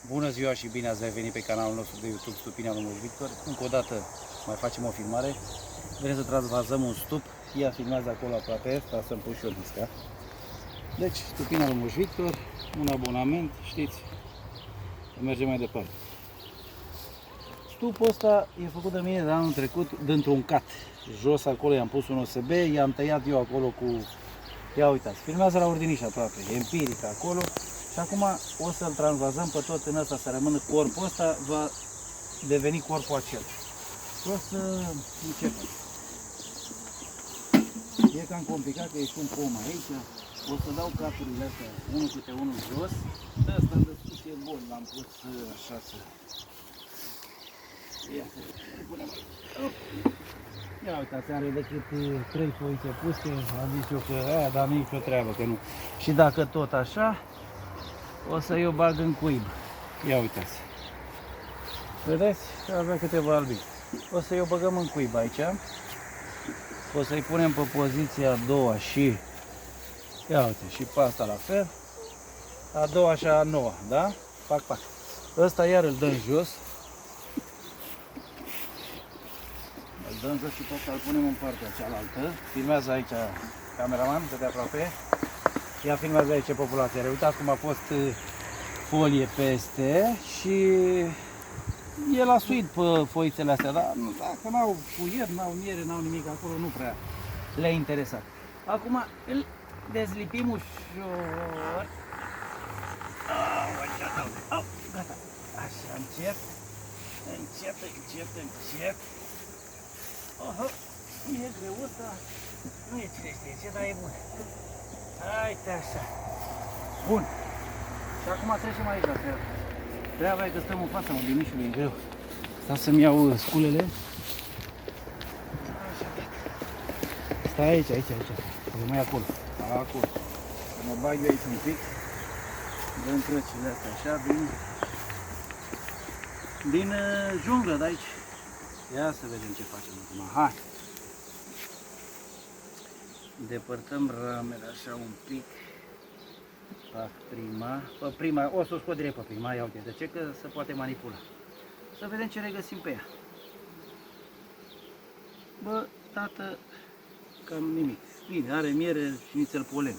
Bună ziua și bine ați revenit pe canalul nostru de YouTube Stupinea lui Moș Victor. Încă o dată mai facem o filmare. Vrem să transvazăm un stup. Ea filmează acolo aproape, ca să-mi pun și eu disca. Deci, Stupinea lui Moș Victor, un abonament, știți, mergem mai departe. Stupul ăsta e făcut de mine de anul trecut dintr-un cat. Jos acolo i-am pus un OSB, i-am tăiat eu acolo cu... Ia uitați, filmează la ordiniș aproape, empiric acolo. Și acum o să-l transvazăm pe tot în ăsta, să rămână corpul ăsta, va deveni corpul acela. O să începem. E cam complicat că ești un pom aici. O să dau caturile astea, unul câte unul jos. Ăsta de sus e bun, l-am pus așa să... Ia să punem aici. Ia uitați, are decât 3 foițe puse, am zis eu că aia, dar nicio treabă, că nu. Și dacă tot așa, o să-i o bag în cuib. Ia uitați. Vedeți? Avea câteva albi. O să-i o băgăm în cuib aici. O să-i punem pe poziția a doua și... Ia uite, și pe asta la fel. A doua și a noua, da? Pac, pac. Ăsta iar îl dăm jos. Îl dăm jos și pe ăsta îl punem în partea cealaltă. Filmează aici cameraman, de aproape. Ia filmează aici populația. Uitați cum a fost folie peste și el a suit pe foițele astea, dar dacă n-au puier, n-au miere, n-au nimic acolo, nu prea le-a interesat. Acum îl dezlipim ușor. Gata. Așa, încet. Încet, încet, încet. Oho, e greu ăsta. Nu e cine știe ce, dar e bun. Haide așa. Bun. Și acum trecem aici la treabă. Treaba e că stăm în fața ordinișului, e greu. Stau să-mi iau sculele. Așa, stai aici, aici, aici. Rămâi acolo. Acolo. Mă bag eu aici un pic. Dăm crăcile astea așa, din junglă de aici. Ia să vedem ce facem acum. Hai! Depărtăm ramele așa un pic. Fac prima, o să o scot direct pe prima, ia uite, de ce? Că se poate manipula. Să vedem ce regăsim pe ea. Bă, tată, cam nimic. Bine, are miere și nițel polen.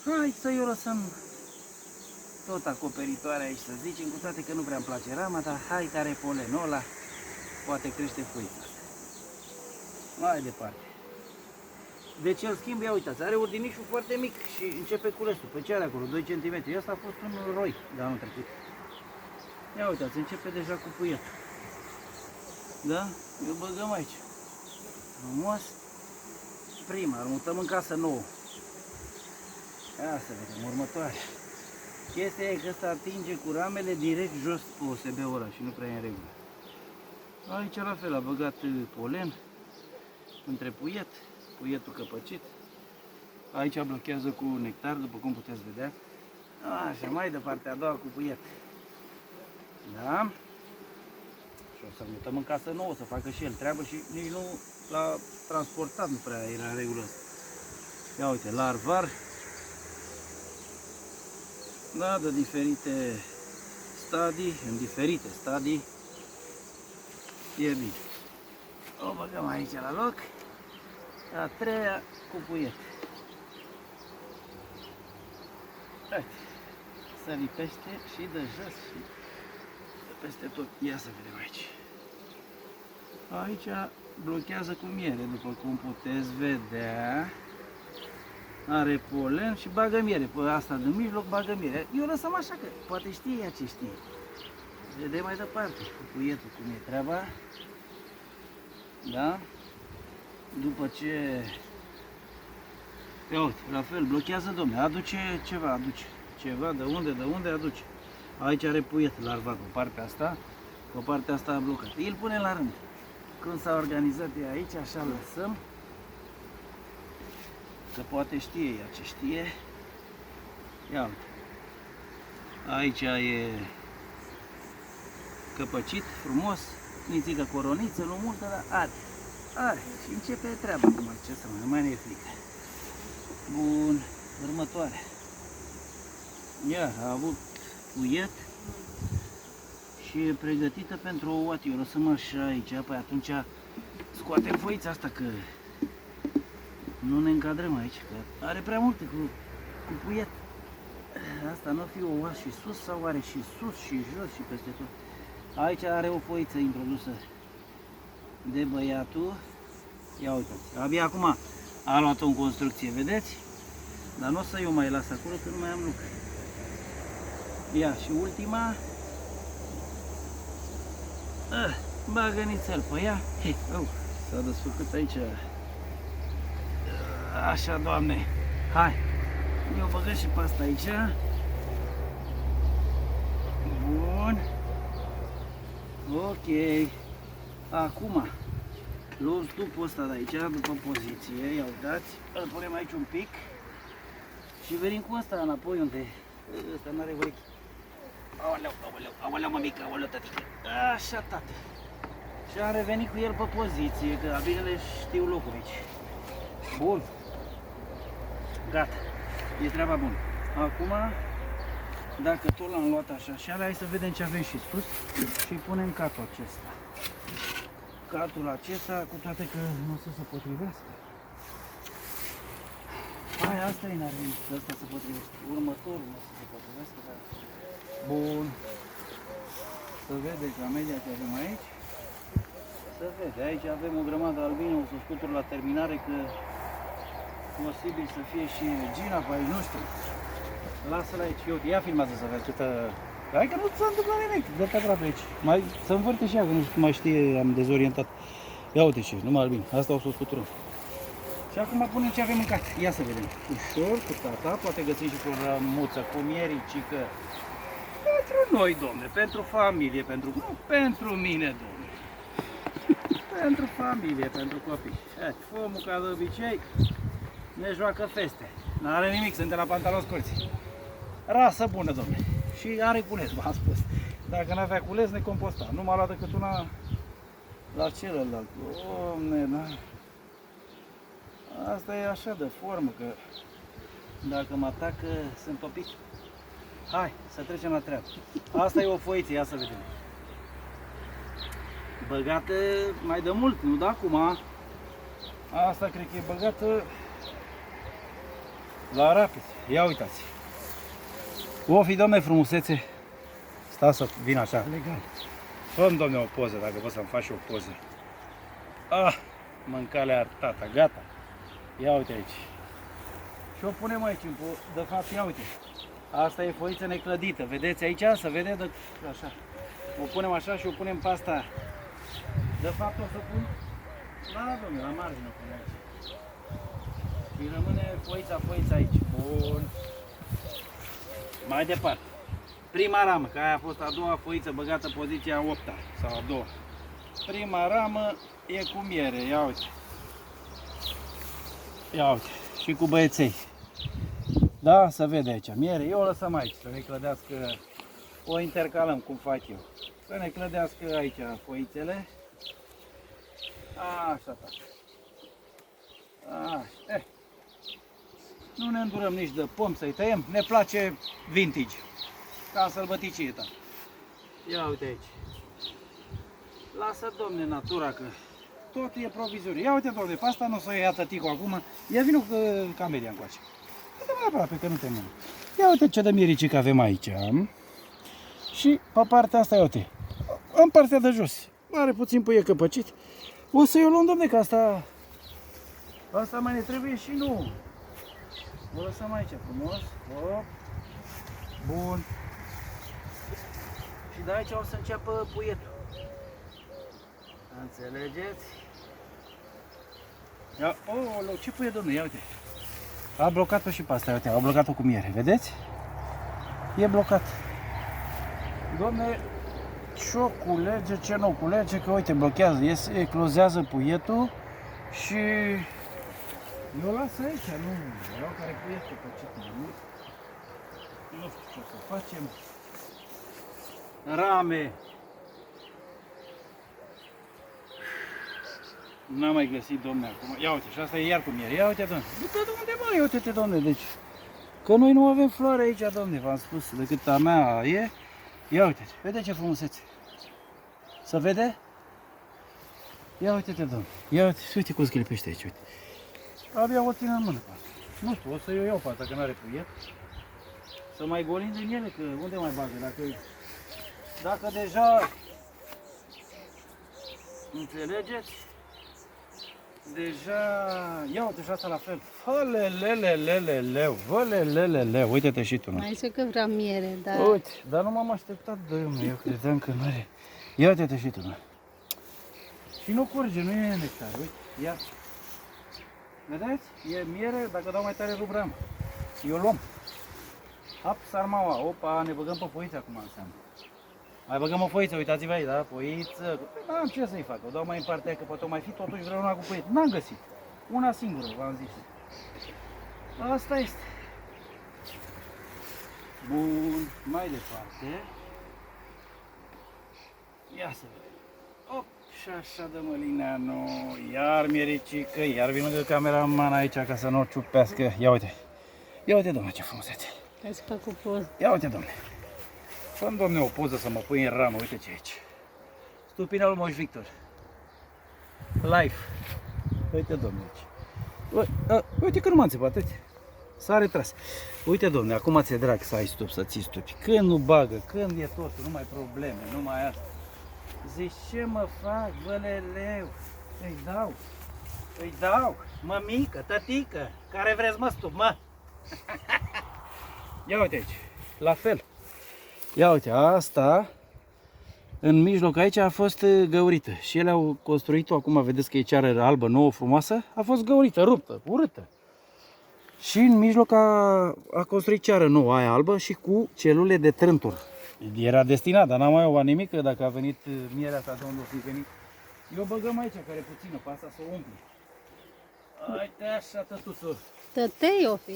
Hai să-i o lăsăm tot acoperitoare aici, să zicem, cu toate că nu prea îmi place rama, dar hai că are polenul ăla, poate crește foița asta. Mai departe. Deci el schimb, ia uitați, are ordinișul foarte mic și începe culesul, pe ce are acolo, 2 cm. Asta a fost un roi de anul trecut. Ia uitați, începe deja cu puietul. Da? Îl băgăm aici. Frumos. Prima, îl mutăm în casă nouă. Ia să vedem, următoarea. Chestia e că ăsta atinge cu ramele direct jos pe OSB-ul ăla și nu prea e în regulă. Aici la fel, a băgat polen între puiet. Puietul căpăcit. Aici blochează cu nectar, după cum puteți vedea. Așa, mai departe, a doua cu puiet. Da? Și o să mutăm în casă nouă, să facă și el treabă și nici nu l-a transportat, nu prea era în regulă asta. Ia uite, larvar. Da, de diferite stadii, în diferite stadii. E bine. O băgăm aici la loc. A treia cu puiet. Uite, se lipește și de jos și de peste tot. Ia să vedem aici. Aici blochează cu miere, după cum puteți vedea. Are polen și bagă miere. Pe asta din mijloc bagă miere. Eu lăsăm așa că poate știe ea ce știe. Vedem mai departe cu puietul cum e treaba. Da? După ce, ia uite, la fel, blochează, domne, aduce ceva, de unde aduce. Aici are puiet larva pe partea asta, pe partea asta a blocat. Îl pune la rând. Când s-a organizat ea aici, așa lăsăm, că poate știe ea ce știe. Ia uite, aici e căpăcit, frumos, nițică coroniță, nu multă, dar are. Are și începe treaba acum, ce să mai ne frică. Bun, următoare. Iar a avut puiet, Și e pregătită pentru o ouăt. Eu lăsăm așa aici, păi atunci scoatem foița asta că nu ne încadrăm aici, că are prea multe cu puiet. Asta nu fi o oas și sus sau are și sus și jos și peste tot. Aici are o foiță introdusă de băiatul. Ia uitați, abia acum a luat-o în construcție, vedeți? Dar nu o să eu mai las acolo că nu mai am lucru. Ia și ultima. Bagă nițel pe ea. S-a desfăcut aici. Așa, Doamne. Hai. Eu băgăm și pe asta aici. Bun. Ok. Acum luăm stupul ăsta de aici, după poziție. Ia uitați. Îl punem aici un pic. Și venim cu ăsta înapoi unde ăsta n-are urechi. Aoleu, aoleu, aoleu, mămică, aoleu, tătică. Așa, tati. Și am revenit cu el pe poziție, că abinele știu locul aici. Bun. Gata. E treaba bună. Acum, dacă tot l-am luat așa și hai să vedem ce avem și sus și punem catul acesta. Catul acesta, cu toate că nu o să se potrivească. Hai, asta e n-ar veni, că ăsta se potrivește. Următorul nu o să se potrivească, dar... Bun. Să vedeți la media ce avem aici. Să vede, aici avem o grămadă albine, o să scutur la terminare, că posibil să fie și regina pe aici, nu știu. Lasă-l aici, eu, ia filmează să vezi câtă... Hai că nu s-a întâmplat nimic, dă-te aproape aici. Mai să învârte și ea, că nu mai știe, am dezorientat. Ia uite ce, numai albine, asta o să o scuturăm. Și acum punem ce avem mâncat. Ia să vedem. Ușor, cu tata, poate găsim și programuță cu miericică. Pentru noi, domne, pentru familie, pentru... Nu pentru mine, domne. Pentru familie, pentru copii. Hai, fomul, ca de obicei, ne joacă feste. N-are nimic, suntem la pantaloni scurți. Rasă bună, domne. Și are cules, v-am spus. Dacă n-avea cules, ne composta. Nu m-a luat decât una la celălalt. Domne, da. Asta e așa de formă, că dacă mă atacă, sunt topit. Hai, să trecem la treabă. Asta e o foiță, ia să vedem. Băgată mai de mult, nu de acum. Asta cred că e băgată la rapid. Ia uitați. O fi, domne, frumusețe. Stați să vin așa, legal. Fă-mi, domne, o poză, dacă poți să-mi faci o poză. Ah, mâncarea tata, gata. Ia uite aici. Și o punem aici, de fapt, ia uite. Asta e foiță neclădită, vedeți aici? Se vede de așa. O punem așa și o punem pe asta. De fapt o să pun la margine o punem aici. Și rămâne foița aici. Bun. Mai departe. Prima ramă, că aia a fost a doua foiță băgată în poziția 8-a sau a doua. Prima ramă e cu miere, ia uite. Ia uite, și cu băieței. Da, se vede aici miere. Eu o lăsăm aici, să ne clădească, o intercalăm cum fac eu. Să ne clădească aici foițele. Așa, așa. Nu ne îndurăm nici de pom să-i tăiem, ne place vintage, ca sălbăticie, ta. Ia uite aici. Lasă, domne, natura, că tot e provizoriu. Ia uite, domne, pe asta nu o să o ia tăticul acum. Ia vină cu camelia încoace. Uite mai aproape, că nu te mână. Ia uite ce de miricică avem aici. Și pe partea asta, ia uite. În partea de jos. Are puțin puie căpăcit. O să-i o luăm, domne, că asta mai ne trebuie și nu. O lăsăm aici frumos. Hop. Bun. Și de aici o să înceapă puietul. Înțelegeți? Ia, ce puiet, domne, ia uite. A blocat-o și pe asta, uite, a blocat-o cu miere, vedeți? E blocat. Domne, ce-o culege, ce nu culege, că uite, blochează, eclozează puietul și eu las aici, nu vreau care puietul pe ce mai mult. Nu știu ce o să facem. Rame. N-am mai găsit, domne, acum. Ia uite, și asta e iar cu miere. Ia uite, domne. Uite de unde, mă, ia uite-te, domne, deci. Că noi nu avem floare aici, domne, v-am spus, decât a mea e. Ia uite, vede ce frumusețe. Să vede? Ia uite-te, domnule. Ia uite, uite cum sclipește aici, uite. Abia o țin în mână. Nu știu, o să eu iau pe asta, că n-are puiet. Să mai golim din ele, că unde mai bagă? Dacă deja, înțelegeți? Deja, ia uite și asta la fel. Făleleleleleleu, văleleleleleu, uite-te și tu. Mai zice că vrea miere, dar... Uite, dar nu m-am așteptat, domnule, eu credeam că nu are. Ia uite-te și tu, mă. Și nu curge, nu e nectar, uite, ia. Vedeți? E miere, dacă dau mai tare rubram. Eu luăm. Hap, sarmaua, opa, ne băgăm pe foiță acum înseamnă. Mai băgăm o foiță, uitați-vă aici, da? Foiță. N-am ce să-i fac, o dau mai în partea că poate o mai fi, totuși vreau una cu foiță. N-am găsit. Una singură, v-am zis. Asta este. Bun, mai departe. Ia să vedem. Op, și așa de Mălineanu. Iar miericică, iar vin lângă cameraman aici ca să nu o ciupească. Ia uite. Ia uite, domnule, ce frumusețe. Hai să fac o poză. Ia uite, domnule. Fă-mi, domne, o poză să mă pui în ramă, uite ce e aici. Stupina lui Moș Victor. Live. Uite, domnule, aici. Uite că nu m-a înțepat, uite. S-a retras. Uite, domne, acum ți-e drag să ai stup, să ții stupi. Când nu bagă, când e totul, nu mai probleme, nu mai asta. Zici, ce mă fac, băleleu? Îi dau, mămică, tătică, care vreți mă stup, mă? Ia uite aici, la fel. Ia uite, asta în mijloc aici a fost găurită și ele au construit-o, acum vedeți că e ceară albă, nouă, frumoasă, a fost găurită, ruptă, urâtă. Și în mijloc a construit ceară nouă, aia albă și cu celule de trântur. Era destinat, dar n-am mai luat nimic, că dacă a venit mierea asta de unde o fi venit. Eu băgăm aici, care e puțină, pe asta să o umpli. Uite așa, tătuțul. Tătei o fi.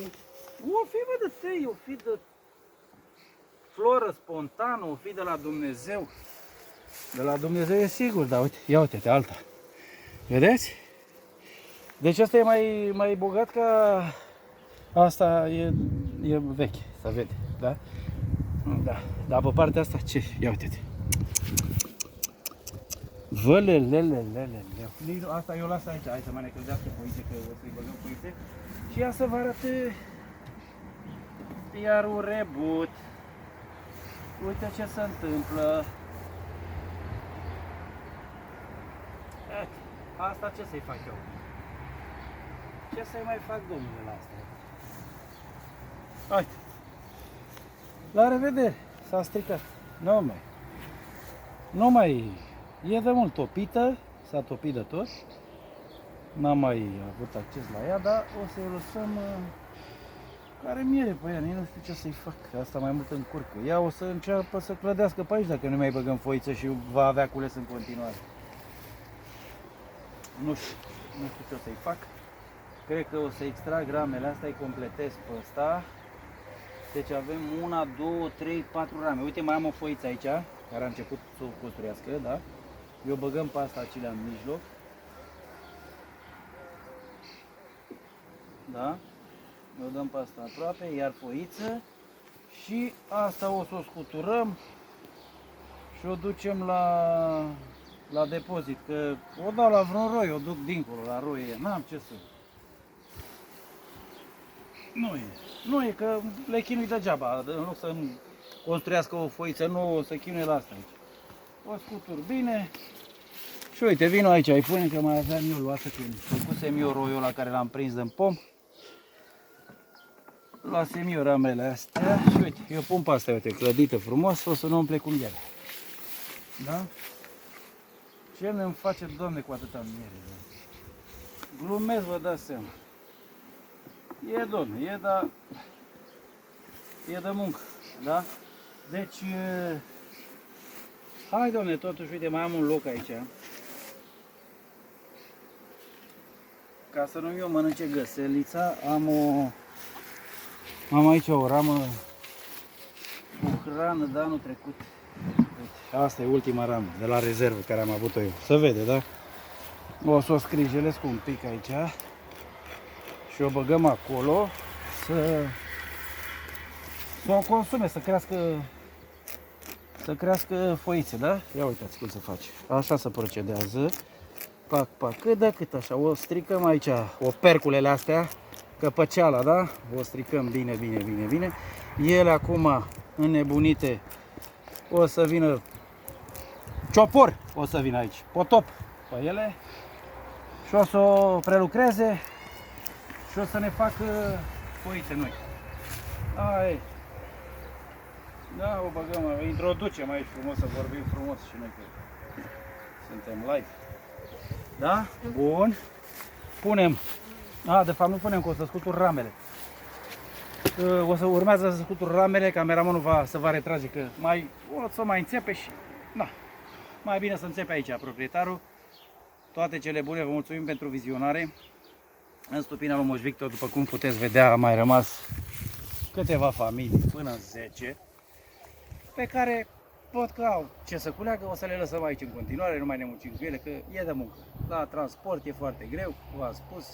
O fi, bă, de tei, o fi de floră spontană, o fi de la Dumnezeu. De la Dumnezeu e sigur, dar uite, ia uite-te, alta. Vedeți? Deci asta e mai bogat ca... Asta e veche, să vede, da? Da, dar pe partea asta ce? Ia uite-te. Văleleleleleleu. Asta eu las aici, hai să mai ne căldească foițe, că o să-i băgăm foițe. Și ia să vă arăt iar un rebut. Uite ce se întâmplă. Asta ce să-i fac eu? Ce să-i mai fac, domnule, la asta? Uite. La revedere, s-a stricat. Nu mai e de mult topită, s-a topit de tot. N-am mai avut acces la ea, dar o să-i lăsăm care miere pe ea, nu știu ce să-i fac. Asta mai mult încurcă. Ea o să înceapă să clădească pe aici dacă nu mai băgăm foiță și va avea cules în continuare. Nu știu ce o să-i fac. Cred că o să extrag ramele astea, îi completez pe ăsta. Deci avem 1, 2, 3, 4 rame. Uite, mai am o foiță aici, care a început să o construiască, da? Eu băgăm pe asta acelea în mijloc. Da? Eu dăm pe asta aproape, iar foiță. Și asta o să o scuturăm și o ducem la depozit. Că o dau la vreun roi, o duc dincolo la roie. N-am ce să... Nu e că le chinui degeaba, în loc să construiască o foiță nouă, o să chinuie la asta aici. O scutur bine și uite, vino aici, îi pune că mai aveam eu luată când făcusem eu roiul ăla care l-am prins în pom. Luasem eu ramele astea și uite, eu pun pe astea, uite, clădită frumos, o să nu umple cu miere. Da? Ce ne-mi face, Doamne, cu atâta miere? Glumesc, vă dați seama. E, domne, e de muncă, da? Deci, hai, domne, totuși, uite, mai am un loc aici. Ca să nu eu mănânce găselița, am aici o ramă cu hrană de anul trecut. Uite, asta e ultima ramă de la rezervă care am avut-o eu. Se vede, da? O să o scrijelesc un pic aici. Și o băgăm acolo să o consume, să crească să crească foițe, da? Ia uitați cum se face. Așa se procedează. Pac, pac, cât de cât așa. O stricăm aici, operculele astea, căpăceala, da? O stricăm bine, bine, bine, bine. Ele acum, înnebunite, o să vină ciopor, o să vină aici, potop pe ele și o să o prelucreze și o să ne facă foițe noi. Ai. Da, o băgăm, o introducem aici frumos, să vorbim frumos și noi că suntem live. Da? Bun. Punem. De fapt nu punem, că o să scutur ramele. O să urmează să scutur ramele, cameramanul să va retrage, că o să mai înțepe și... Da. Mai bine să înțepe aici proprietarul. Toate cele bune, vă mulțumim pentru vizionare. În stupina lui Moș Victor, după cum puteți vedea, a mai rămas câteva familii, până în 10, pe care văd că au ce să culeagă, o să le lăsăm aici în continuare, nu mai ne muncim cu ele, că e de muncă. La transport e foarte greu, v-am spus.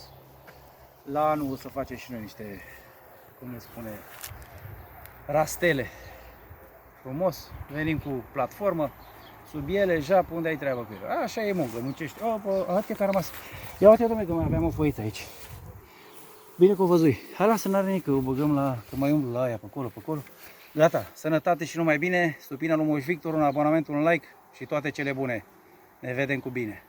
La anul o să facem și noi niște, cum ne spune, rastele. Frumos, venim cu platformă, sub ele, jap, unde ai treabă cu ele. Așa e muncă, muncești. Uite că a rămas. Ia uite, domnule, că mai aveam o foiță aici. Bine că o văzui. Hai, lasă, n-are nimic, că o băgăm că mai umblu la aia, pe acolo, pe acolo. Gata, sănătate și numai bine, stupina lui Moș Victor, un abonament, un like și toate cele bune. Ne vedem cu bine.